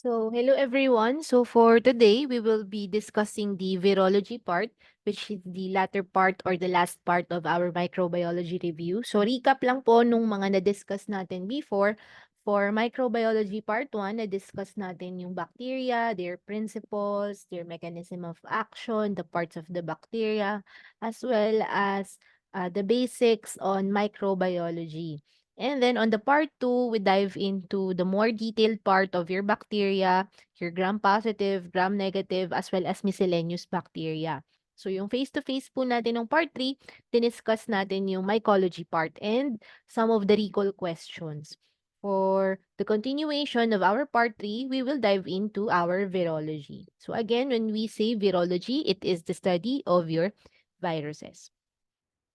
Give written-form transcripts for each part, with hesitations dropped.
So, hello everyone. So, for today, we will be discussing the virology part, which is the latter part or the last part of our microbiology review. So, recap lang po nung mga na-discuss natin before. For microbiology part 1, na-discuss natin yung bacteria, their principles, their mechanism of action, the parts of the bacteria, as well as the basics on microbiology. And then on the part 2, we dive into the more detailed part of your bacteria, your gram-positive, gram-negative, as well as miscellaneous bacteria. So yung face-to-face po natin ng part 3, diniscuss natin yung mycology part and some of the recall questions. For the continuation of our part 3, we will dive into our virology. So again, when we say virology, it is the study of your viruses.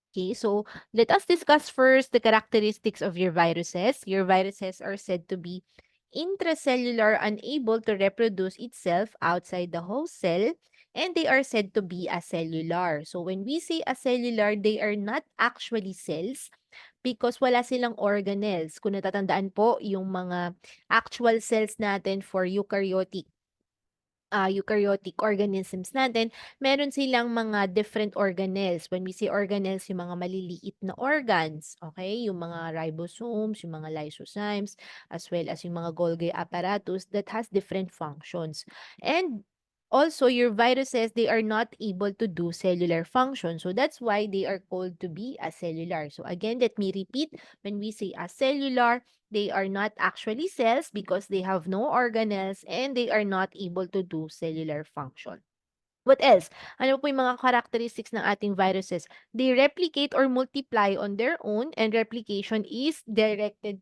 Okay, so let us discuss first the characteristics of your viruses. Your viruses are said to be intracellular, unable to reproduce itself outside the host cell, and they are said to be acellular. So when we say acellular, they are not actually cells because wala silang organelles. Kung natatandaan po, yung mga actual cells natin for eukaryotic organisms natin, meron silang mga different organelles. When we say organelles, yung mga maliliit na organs, okay? Yung mga ribosomes, yung mga lysozymes, as well as yung mga Golgi apparatus that has different functions. And also, your viruses, they are not able to do cellular function. So that's why they are called to be acellular. So again, let me repeat, when we say acellular, they are not actually cells because they have no organelles and they are not able to do cellular function. What else? Ano po yung mga characteristics ng ating viruses? They replicate or multiply on their own, and replication is directed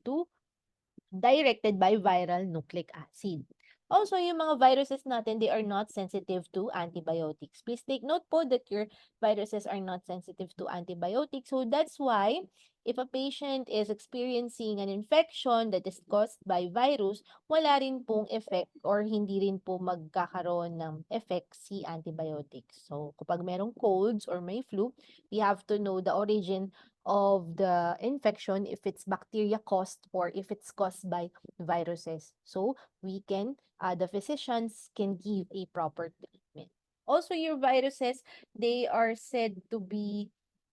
by viral nucleic acid. Also, yung mga viruses natin, they are not sensitive to antibiotics. Please take note po that your viruses are not sensitive to antibiotics. So that's why if a patient is experiencing an infection that is caused by virus, wala rin pong effect or hindi rin po magkakaroon ng effect si antibiotics. So kapag merong colds or may flu, we have to know the origin of the infection, if it's bacteria caused or if it's caused by viruses. So the physicians can give a proper treatment. Also, your viruses, they are said to be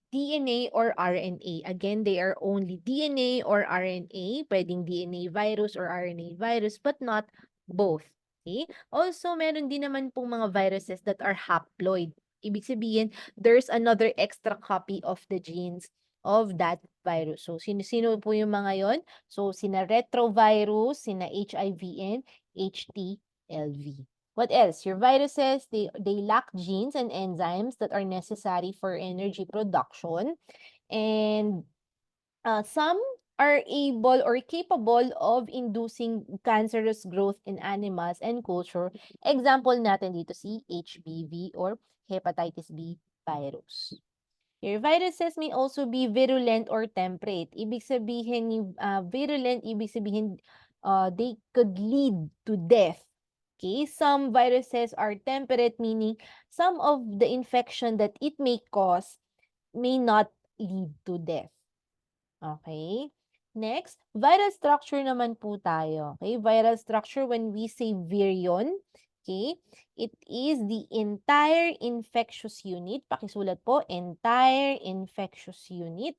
DNA or RNA. Again, they are only DNA or RNA. Pwedeng DNA virus or RNA virus, but not both. Okay? Also, meron din naman pong mga viruses that are haploid. Ibig sabihin, there's another extra copy of the genes of that virus. So, sino-sino po yung mga yon? So, sina retrovirus, sina HIV, and HTLV. What else? Your viruses, they lack genes and enzymes that are necessary for energy production. And some are able or capable of inducing cancerous growth in animals and culture. Example natin dito si HBV or hepatitis B virus. Your viruses may also be virulent or temperate. Ibig sabihin, virulent, ibig sabihin, they could lead to death. Okay, some viruses are temperate, meaning some of the infection that it may cause may not lead to death. Okay? Next, viral structure naman po tayo. Okay? Viral structure, when we say virion, okay, it is the entire infectious unit. Pakisulat po, entire infectious unit.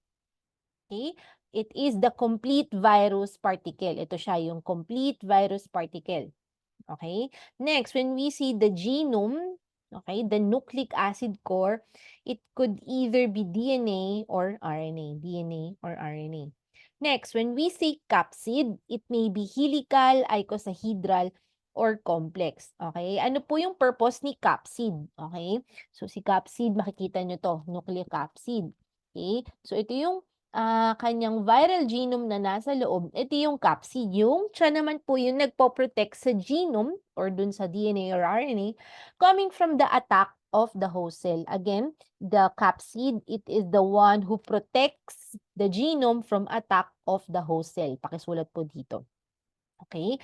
Okay? It is the complete virus particle. Ito siya, yung complete virus particle. Okay? Next, when we see the genome, okay, the nucleic acid core, it could either be DNA or RNA. DNA or RNA. Next, when we say capsid, it may be helical, icosahedral, or complex. Okay? Ano po yung purpose ni capsid? Okay? So, si capsid, makikita nyo to, nucleocapsid. Okay? So, ito yung kanyang viral genome na nasa loob, ito yung capsid. Yung siya naman po yung nagpo-protect sa genome or dun sa DNA or RNA coming from the attack of the host cell. Again, the capsid, it is the one who protects the genome from attack of the host cell. Pakisulat po dito. Okay?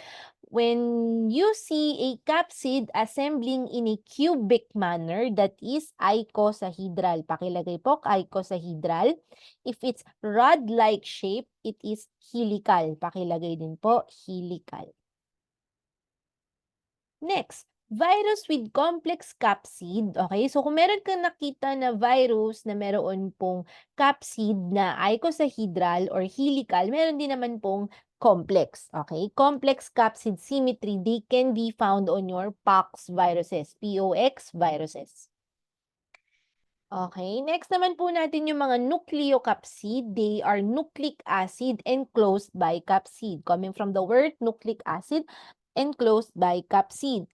When you see a capsid assembling in a cubic manner, that is icosahedral. Pakilagay po, icosahedral. If it's rod-like shape, it is helical. Pakilagay din po, helical. Next, virus with complex capsid. Okay, so kung meron kang nakita na virus na meron pong capsid na icosahedral or helical, meron din naman pong complex. Okay, complex capsid symmetry, they can be found on your pox viruses, POX viruses. Okay, next naman po natin yung mga nucleocapsid. They are nucleic acid enclosed by capsid. Coming from the word nucleic acid enclosed by capsid.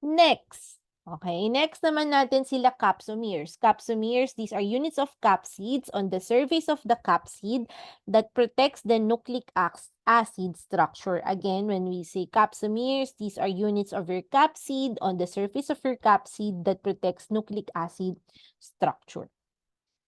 Next. Okay, next naman natin sila capsomeres. Capsomeres, these are units of capsids on the surface of the capsid that protects the nucleic acid structure. Again, when we say capsomeres, these are units of your capsid on the surface of your capsid that protects nucleic acid structure.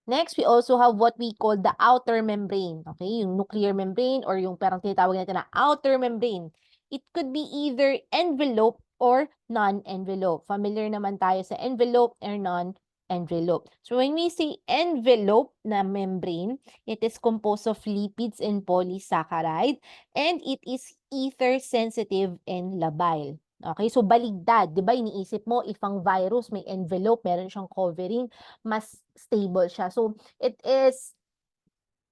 Next, we also have what we call the outer membrane. Okay, yung nuclear membrane or yung parang tinatawag natin na outer membrane. It could be either envelope or non-envelope. Familiar naman tayo sa envelope or non-envelope. So when we say envelope na membrane, it is composed of lipids and polysaccharide and it is ether sensitive and labile. Okay, so baligtad, 'di ba? Iniisip mo if ang virus may envelope, meron siyang covering, mas stable siya. So, it is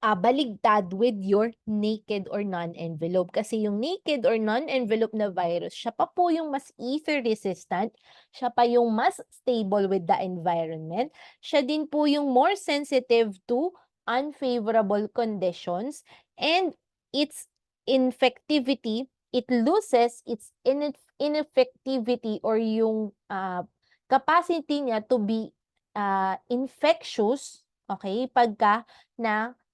baligtad with your naked or non-envelope. Kasi yung naked or non-envelope na virus, siya pa po yung mas ether resistant, siya pa yung mas stable with the environment, siya din po yung more sensitive to unfavorable conditions, and its infectivity, it loses its ineffectivity or yung capacity niya to be infectious, okay, pagka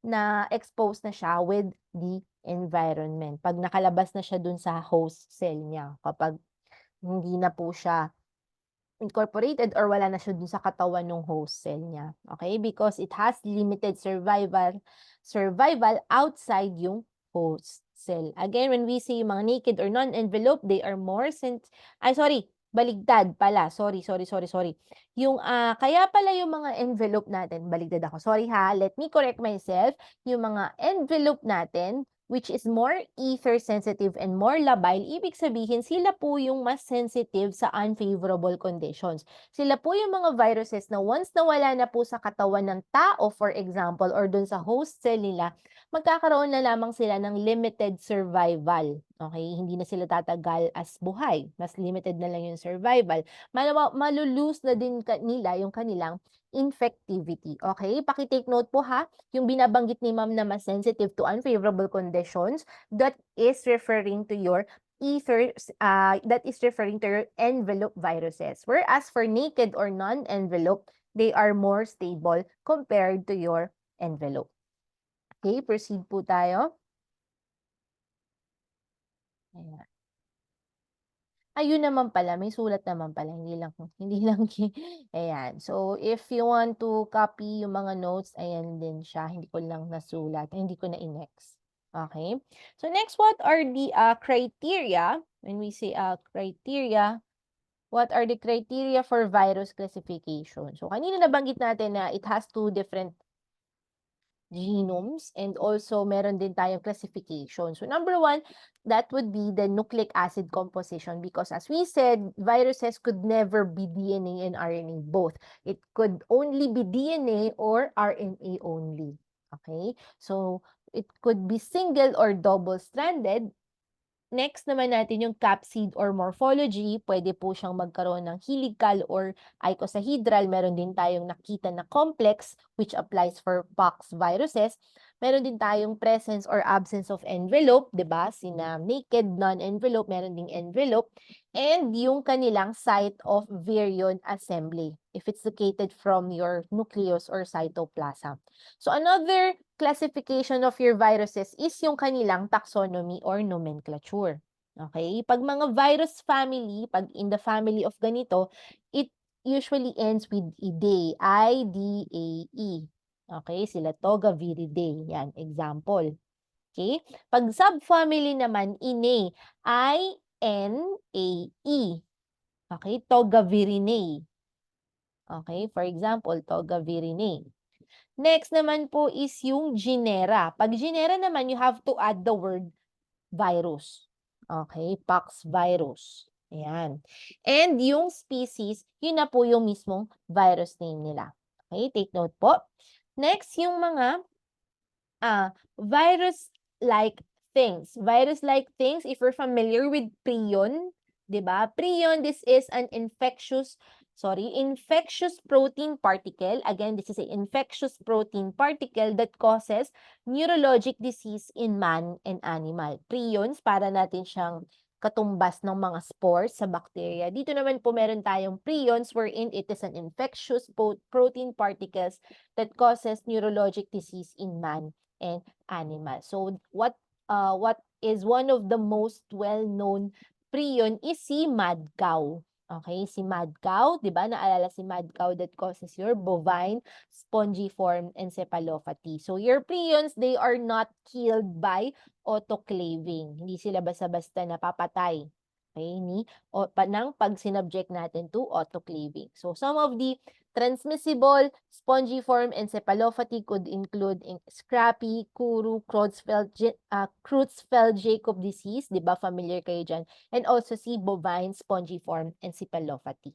na-expose na siya with the environment. 'Pag nakalabas na siya dun sa host cell niya, kapag hindi na po siya incorporated or wala na siya dun sa katawan ng host cell niya. Okay? Because it has limited survival outside yung host cell. Again, when we say yung mga naked or non-envelope, they are more baligtad pala. Sorry. Yung kaya pala yung mga envelope natin, baligtad ako. Sorry ha, let me correct myself. Yung mga envelope natin, which is more ether sensitive and more labile, ibig sabihin sila po yung mas sensitive sa unfavorable conditions. Sila po yung mga viruses na once nawala na po sa katawan ng tao, for example, or dun sa host cell nila, magkakaroon na lamang sila ng limited survival. Okay? Hindi na sila tatagal as buhay. Mas limited na lang yung survival. Malulose na din nila yung kanilang infectivity. Okay? Paki-take note po ha, yung binabanggit ni ma'am na mas sensitive to unfavorable conditions, that is referring to your that is referring to your envelope viruses. Whereas for naked or non-envelope, they are more stable compared to your envelope. Okay, proceed po tayo. Ayan. Ayun naman pala, may sulat naman pala, hindi lang ayan. So, if you want to copy yung mga notes, ayan din siya, hindi ko lang nasulat, hindi ko na inex. Okay? So, next, what are the criteria? When we say criteria, what are the criteria for virus classification? So, kanina nabanggit natin na it has two different genomes and also meron din tayong classification. So number one, that would be the nucleic acid composition because as we said, viruses could never be DNA and RNA both. It could only be DNA or RNA only. Okay? So it could be single or double-stranded. Next naman natin yung capsid or morphology. Pwede po siyang magkaroon ng helical or icosahedral. Meron din tayong nakita na complex, which applies for pox viruses. Meron din tayong presence or absence of envelope, 'di ba? Sina naked, non-envelope, meron ding envelope. And yung kanilang site of virion assembly, if it's located from your nucleus or cytoplasm. So another classification of your viruses is yung kanilang taxonomy or nomenclature. Okay? Pag mga virus family, pag in the family of ganito, it usually ends with IDAE, I-D-A-E. Okay? Sila Togaviridae. Yan, example. Okay? Pag subfamily naman, INAE, I-N-A-E. Okay? Togavirinae. Okay? For example, Togavirinae. Next naman po is yung genera. Pag genera naman, you have to add the word virus. Okay, pox virus. Ayan. And yung species, yun na po yung mismong virus name nila. Okay, take note po. Next, yung mga virus-like things. Virus-like things, if you're familiar with prion, 'di ba? Prion, this is an infectious protein particle. Again, this is an infectious protein particle that causes neurologic disease in man and animal. Prions, para natin siyang katumbas ng mga spores sa bacteria. Dito naman po meron tayong prions wherein it is an infectious protein particles that causes neurologic disease in man and animal. So what is one of the most well-known prion is si mad cow. Okay, si mad cow, 'di ba? Naalala si mad cow that causes your bovine spongiform encephalopathy. So your prions, they are not killed by autoclaving. Hindi sila basta-basta napapatay. Okay, ng pag sinubject natin to autoclaving. So some of the transmissible spongiform encephalopathy could include Scrappy, Kuru, Creutzfeldt-Jakob disease, 'di ba? Familiar kayo diyan. And also si bovine spongiform encephalopathy.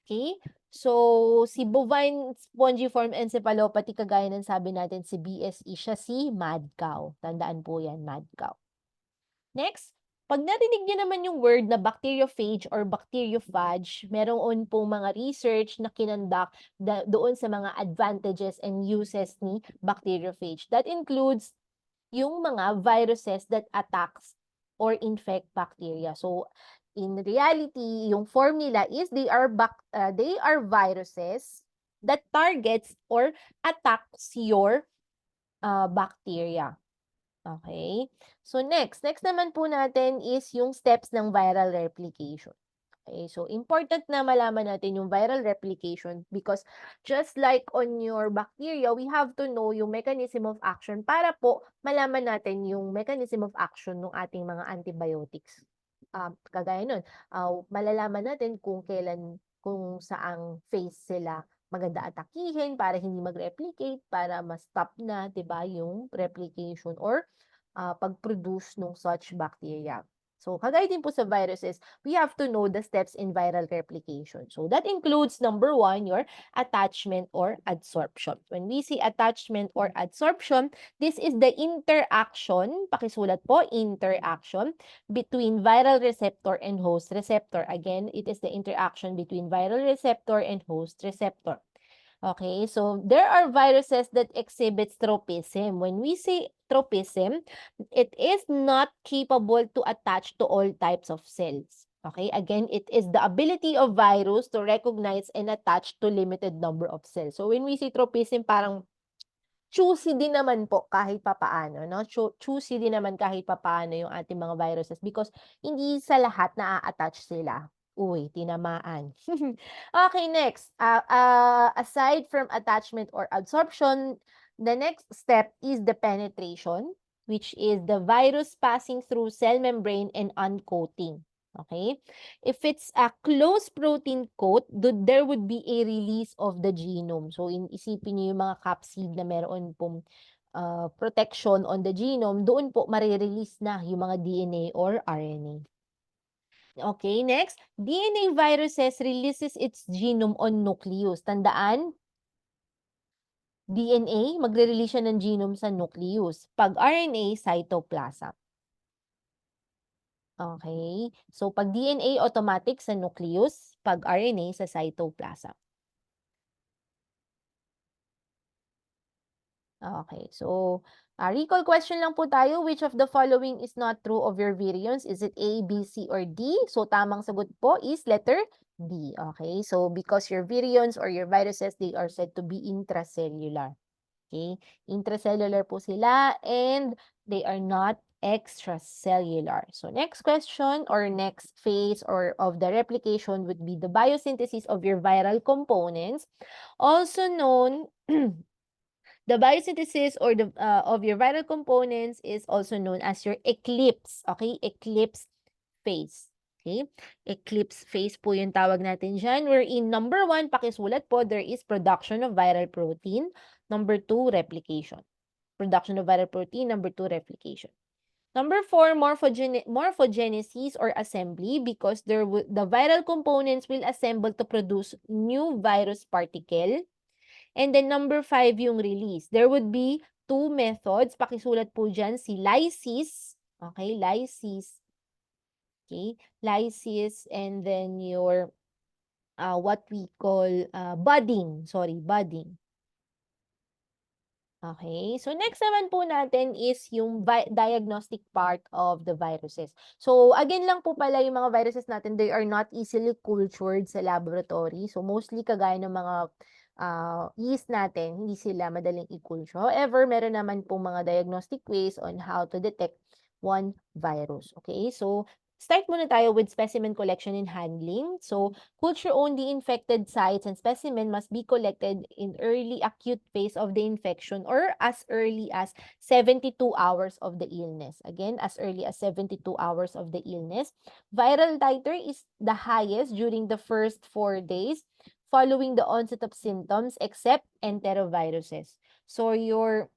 Okay? So, si bovine spongiform encephalopathy, kagaya ng sabi natin si BSE, siya si mad cow. Tandaan po yan, mad cow. Next, pag narinig niyo naman yung word na bacteriophage or bacteriophage, meron pong mga research na kinonduct doon sa mga advantages and uses ni bacteriophage. That includes yung mga viruses that attacks or infect bacteria. So, in reality, yung form nila is they are viruses that targets or attacks your bacteria. Okay? So next naman po natin is yung steps ng viral replication. Okay, so important na malaman natin yung viral replication because just like on your bacteria, we have to know yung mechanism of action para po malaman natin yung mechanism of action ng ating mga antibiotics. Kagaya nun, malalaman natin kung saang phase sila maganda atakihin para hindi mag-replicate, para ma-stop na, 'di ba, yung replication or pag-produce ng such bacteria. So, kagaya din po sa viruses, we have to know the steps in viral replication. So, that includes number 1, your attachment or adsorption. When we say attachment or adsorption, this is the interaction, pakisulat po, interaction between viral receptor and host receptor. Again, it is the interaction between viral receptor and host receptor. Okay, so there are viruses that exhibit tropism. When we say tropism, it is not capable to attach to all types of cells. Okay, again, it is the ability of virus to recognize and attach to limited number of cells. So when we say tropism, parang choosy din naman po kahit papaano, no? Choosy din naman kahit papaano yung ating mga viruses because hindi sa lahat na-attach sila. Uy, tinamaan. Okay, next. Aside from attachment or absorption, the next step is the penetration, which is the virus passing through cell membrane and uncoating. Okay? If it's a closed protein coat, there would be a release of the genome. So, isipin niyo yung mga capsid na meron pong protection on the genome, doon po marirelease na yung mga DNA or RNA. Okay, next, DNA viruses releases its genome on nucleus. Tandaan, DNA, magre-release siya ng genome sa nucleus. Pag RNA, cytoplasm. Okay, so pag DNA, automatic sa nucleus. Pag RNA, sa cytoplasm. Okay, so recall question lang po tayo. Which of the following is not true of your virions? Is it A, B, C, or D? So tamang sagot po is letter D. Okay, so because your virions or your viruses, they are said to be intracellular. Okay, intracellular po sila and they are not extracellular. So next question or next phase or of the replication would be the biosynthesis of your viral components, also known the biosynthesis or the of your viral components is also known as your eclipse. Okay? Eclipse phase. Okay? Eclipse phase po yung tawag natin dyan. Wherein number 1, pakisulat po, there is production of viral protein. Number 2, replication. Production of viral protein. Number 2, replication. Number 4, morphogenesis or assembly, because the viral components will assemble to produce new virus particle. And then number 5, yung release. There would be two methods. Pakisulat po dyan si lysis. Okay, lysis. Okay, lysis, and then your what we call budding. Sorry, budding. Okay, so next naman po natin is yung diagnostic part of the viruses. So again lang po pala yung mga viruses natin, they are not easily cultured sa laboratory. So mostly kagaya ng mga yeast natin, hindi sila madaling i-culture. However, meron naman po mga diagnostic ways on how to detect one virus. Okay, so start muna tayo with specimen collection and handling. So culture only infected sites and specimen must be collected in early acute phase of the infection or as early as 72 hours of the illness. Again, as early as 72 hours of the illness. Viral titer is the highest during the first 4 days following the onset of symptoms except enteroviruses. So your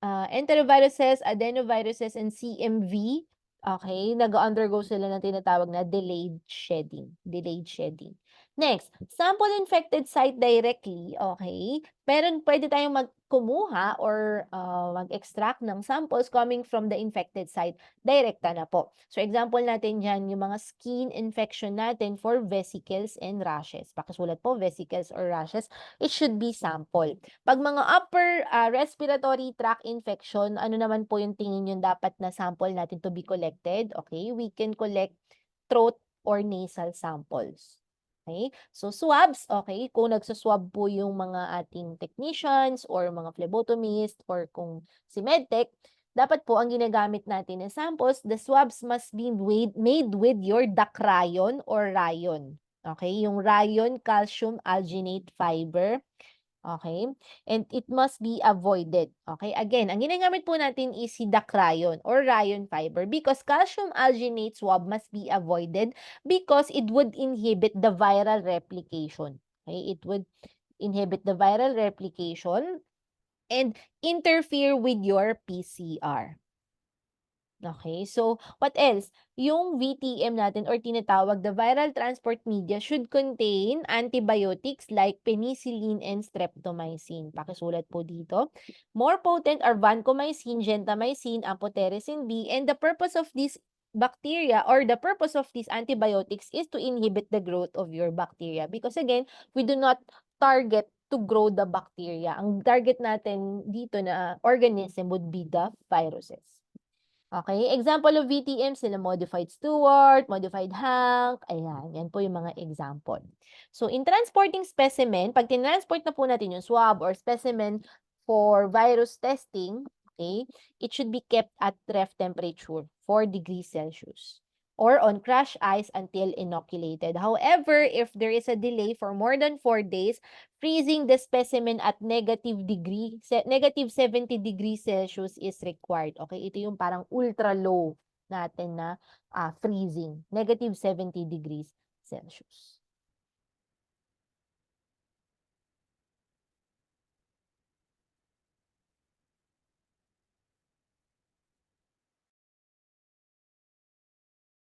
enteroviruses, adenoviruses, and CMV, okay, nag-undergo sila ng tinatawag na delayed shedding. Delayed shedding. Next, sample infected site directly, okay, pero pwede tayong magkumuha or mag-extract ng samples coming from the infected site, direkta na po. So example natin dyan, yung mga skin infection natin for vesicles and rashes. Pakisulat po, vesicles or rashes, it should be sample. Pag mga upper respiratory tract infection, ano naman po yung tingin yung dapat na sample natin to be collected? Okay, we can collect throat or nasal samples. Okay, so swabs, okay, kung nagsuswab po yung mga ating technicians or mga phlebotomist or kung si medtech, dapat po ang ginagamit natin na samples, the swabs must be made with your dacryon or rayon. Okay, yung rayon calcium alginate fiber. Okay? And it must be avoided. Okay? Again, ang ginagamit po natin is si dacryon or rayon fiber because calcium alginate swab must be avoided because it would inhibit the viral replication. Okay? It would inhibit the viral replication and interfere with your PCR. Okay, so what else? Yung VTM natin or tinatawag the viral transport media should contain antibiotics like penicillin and streptomycin. Pakisulat po dito. More potent are vancomycin, gentamicin, amphotericin B, and the purpose of this bacteria or the purpose of these antibiotics is to inhibit the growth of your bacteria because again, we do not target to grow the bacteria. Ang target natin dito na organism would be the viruses. Okay, example of VTM, sila modified Stewart, modified Hank, ayan, yan po yung mga example. So, in transporting specimen, pag tinransport na po natin yung swab or specimen for virus testing, okay, it should be kept at ref temperature, 4 degrees Celsius, or on crushed ice until inoculated. However, if there is a delay for more than 4 days, freezing the specimen at negative 70 degrees Celsius is required. Okay, ito yung parang ultra low natin na freezing, negative 70 degrees Celsius.